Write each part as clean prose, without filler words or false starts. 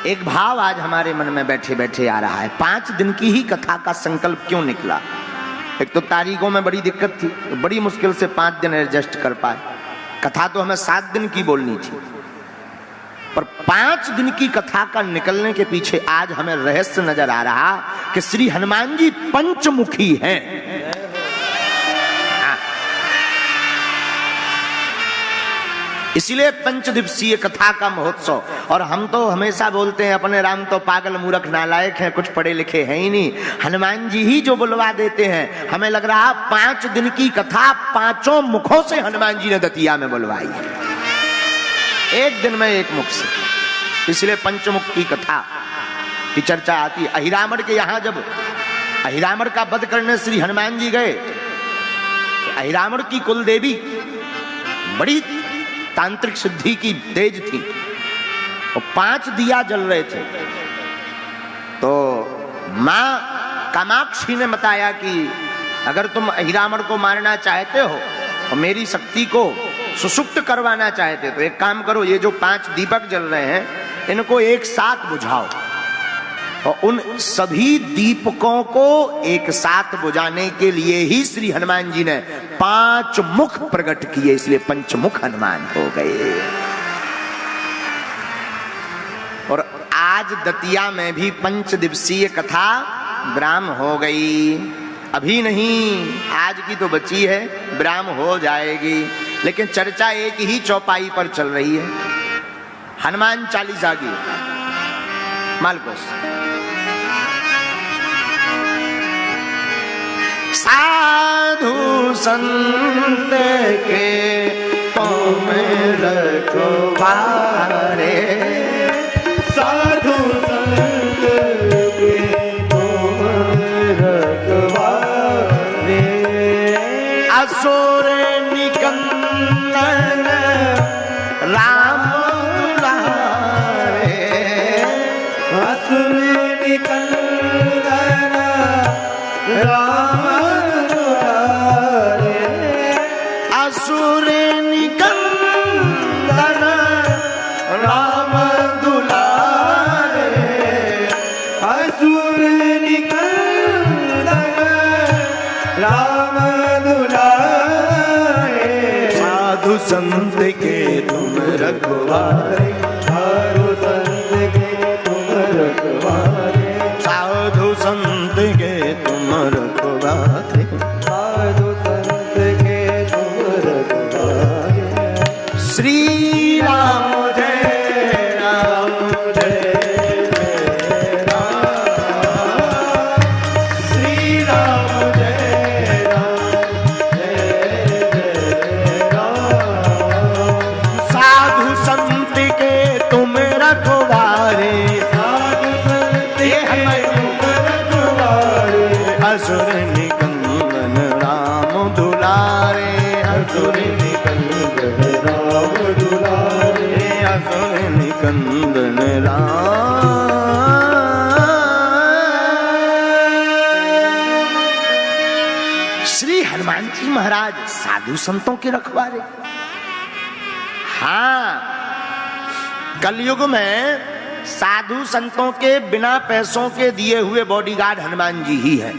एक भाव आज हमारे मन में बैठे बैठे आ रहा है। 5 दिन की ही कथा का संकल्प क्यों निकला? एक तो तारीखों में बड़ी दिक्कत थी, तो बड़ी मुश्किल से 5 दिन एडजस्ट कर पाए। कथा तो हमें 7 दिन की बोलनी थी, पर 5 दिन की कथा का निकलने के पीछे आज हमें रहस्य नजर आ रहा कि श्री हनुमान जी पंचमुखी हैं। इसलिए 5 दिवसीय कथा का महोत्सव। और हम तो हमेशा बोलते हैं अपने राम तो पागल मूर्ख नालायक हैं, कुछ पढ़े लिखे हैं ही नहीं। हनुमान जी ही जो बुलवा देते हैं। हमें लग रहा 5 दिन की कथा 5 मुखों से हनुमान जी ने दतिया में बुलवाई है, एक दिन में एक मुख से। इसलिए पंचमुख की कथा की चर्चा आती है। अहिरामण के यहां जब अहिरामण का वध करने श्री हनुमान जी गए, तो अहिरामण की कुल देवी बड़ी तांत्रिक सिद्धि की तेज थी, और 5 दिया जल रहे थे। तो मां कामाक्षी ने बताया कि अगर तुम अहिरामण को मारना चाहते हो और मेरी शक्ति को सुसुप्त करवाना चाहते हो, तो एक काम करो, ये जो 5 दीपक जल रहे हैं इनको एक साथ बुझाओ। और उन सभी दीपकों को एक साथ बुझाने के लिए ही श्री हनुमान जी ने 5 मुख प्रकट किए, इसलिए पंचमुख हनुमान हो गए। और आज दतिया में भी 5 दिवसीय कथा ब्राह्म हो गई। अभी नहीं, आज की तो बची है, ब्राह्म हो जाएगी। लेकिन चर्चा एक ही चौपाई पर चल रही है, हनुमान चालीसा की। मालकोस साधु संत के तुम रखवारे, साधु संत के तुम रखवारे, असुर निकंदन राम दुलारे, असुर निकंदन राम दुलारे, असुर निकंदन राम दुलारे, असुर निकंदन राम दुलारे, साधु संत के तुम रखवारे, साधु संत के तुम रखवारे, साधु संत के तुम रखवारे, साधु संत के तुम रखवारे। श्री राम जय राम जय राम, श्री राम जय राम जय राम, साधु संत के तुम रखवारे, साधु संत के तुम रखवारे, असुर निकंदन राम दुलारे, असुर निकंदन राम दुलारे, असुर निकंदन राम। श्री हनुमान जी महाराज साधु संतों के रखवारे। हाँ, कलयुग में साधु संतों के बिना पैसों के दिए हुए बॉडीगार्ड हनुमान जी ही है।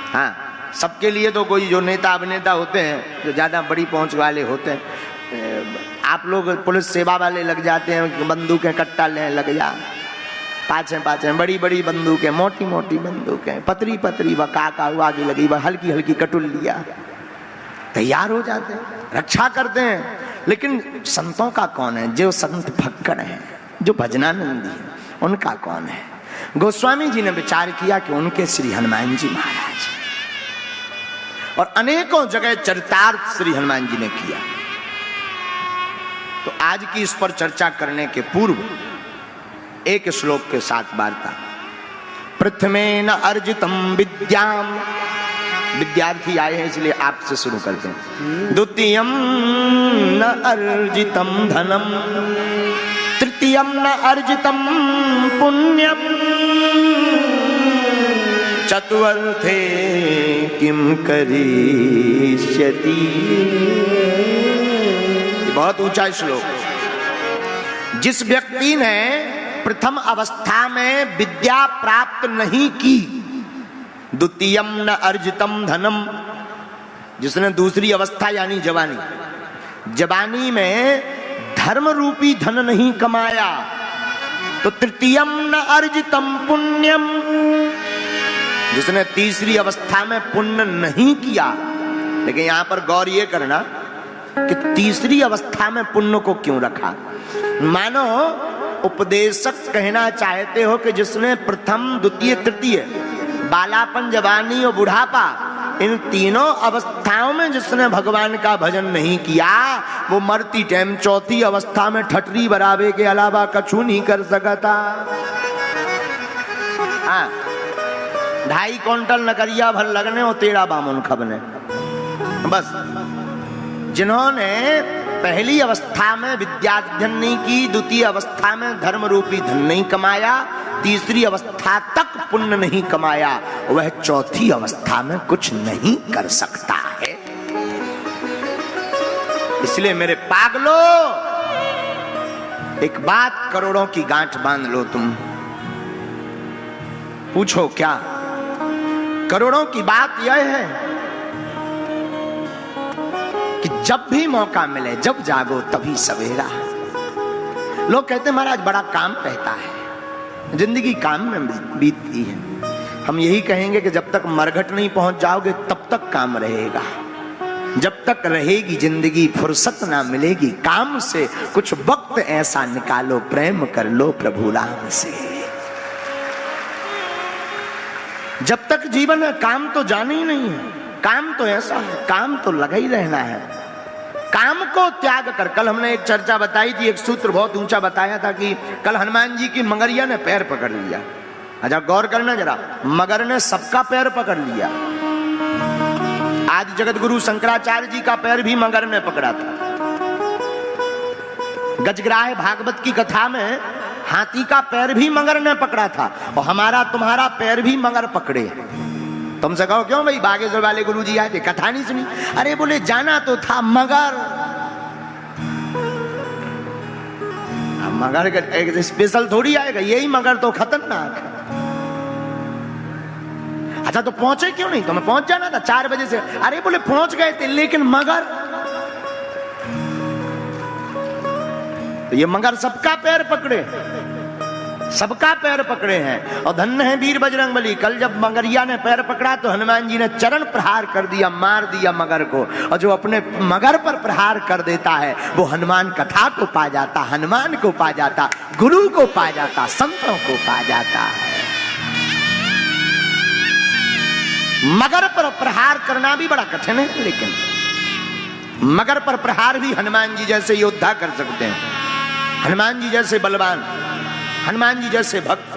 हाँ, सबके लिए तो कोई जो नेता अभिनेता होते हैं, जो ज्यादा बड़ी पहुंच वाले होते हैं, आप लोग पुलिस सेवा वाले लग जाते हैं, बंदूकें कट्टा लें लग जा, पाछे पाछे बड़ी बड़ी बंदूकें, मोटी मोटी बंदूकें, पतरी पतरी व काका आगे लगी व हल्की हल्की कटुल लिया, तैयार हो जाते हैं, रक्षा करते हैं। लेकिन संतों का कौन है? जो संत फक्कड़ हैं, जो भजनानंदी हैं, उनका कौन है? गोस्वामी जी ने विचार किया कि उनके श्री हनुमान जी महाराज, और अनेकों जगह चरितार्थ श्री हनुमान जी ने किया। तो आज की इस पर चर्चा करने के पूर्व एक श्लोक के साथ वार्ता। प्रथमेन अर्जितम विद्याम, विद्यार्थी आए हैं इसलिए आपसे शुरू करते हैं। द्वितीयम न अर्जितम धनम, तृतीयम न अर्जितम पुण्यम, चतुर्थे किम करिष्यति। बहुत ऊंचा श्लोक। जिस व्यक्ति ने प्रथम अवस्था में विद्या प्राप्त नहीं की, द्वितीयम न अर्जितम धनम, जिसने दूसरी अवस्था यानी जवानी में धर्म रूपी धन नहीं कमाया, तो तृतीयम न अर्जितम पुण्यम, जिसने तीसरी अवस्था में पुण्य नहीं किया। लेकिन यहां पर गौर ये करना कि तीसरी अवस्था में पुण्य को क्यों रखा। मानो उपदेशक कहना चाहते हो कि जिसने प्रथम द्वितीय तृतीय बालापन जवानी और बुढ़ापा इन तीनों अवस्थाओं में जिसने भगवान का भजन नहीं किया, वो मरती टाइम चौथी अवस्था में ठटरी बराबे के अलावा कछु नहीं कर सकता। हाँ, 2.5 क्विंटल नकरिया भर लगने और 13 बामुन खबने। बस जिन्होंने पहली अवस्था में विद्याध्ययन नहीं की, द्वितीय अवस्था में धर्म रूपी धन नहीं कमाया, तीसरी अवस्था तक पुण्य नहीं कमाया, वह चौथी अवस्था में कुछ नहीं कर सकता है। इसलिए मेरे पागलो, एक बात करोड़ों की गांठ बांध लो तुम। पूछो क्या? करोड़ों की बात यह है कि जब भी मौका मिले, जब जागो तभी सवेरा। लोग कहते हैं महाराज बड़ा काम रहता है, जिंदगी काम में बीतती है। हम यही कहेंगे कि जब तक मरघट नहीं पहुंच जाओगे तब तक काम रहेगा। जब तक रहेगी जिंदगी फुर्सत ना मिलेगी काम से। कुछ वक्त ऐसा निकालो, प्रेम कर लो प्रभु राम से। जब तक जीवन है काम तो जाना ही नहीं है। काम तो ऐसा है, काम तो लगा ही रहना है। काम को त्याग कर, कल हमने एक चर्चा बताई थी, एक सूत्र बहुत ऊंचा बताया था कि कल हनुमान जी की मगरिया ने पैर पकड़ लिया। अच्छा गौर करना जरा, मगर ने सबका पैर पकड़ लिया। आज जगत गुरु शंकराचार्य जी का पैर भी मगर ने पकड़ा था। गजग्राह भागवत की कथा में हाथी का पैर भी मगर ने पकड़ा था, और हमारा तुम्हारा पैर भी मगर पकड़े। तुमसे कहो क्यों भाई बागेश्वर वाले गुरुजी आए थे, कथा नहीं सुनी? अरे बोले जाना तो था मगर एक स्पेशल थोड़ी आएगा, यही मगर तो खतरनाक है। अच्छा तो पहुंचे क्यों नहीं? तुम्हें पहुंच जाना था 4 बजे से। अरे बोले पहुंच गए थे लेकिन मगर, तो ये मगर सबका पैर पकड़े, सबका पैर पकड़े हैं। और धन्य है वीर बजरंगबली, कल जब मगरिया ने पैर पकड़ा तो हनुमान जी ने चरण प्रहार कर दिया, मार दिया मगर को। और जो अपने मगर पर प्रहार कर देता है वो हनुमान कथा को पा जाता, हनुमान को पा जाता, गुरु को पा जाता, संतों को पा जाता है। मगर पर प्रहार करना भी बड़ा कठिन है, लेकिन मगर पर प्रहार भी हनुमान जी जैसे योद्धा कर सकते हैं, हनुमान जी जैसे बलवान, हनुमान जी जैसे भक्त।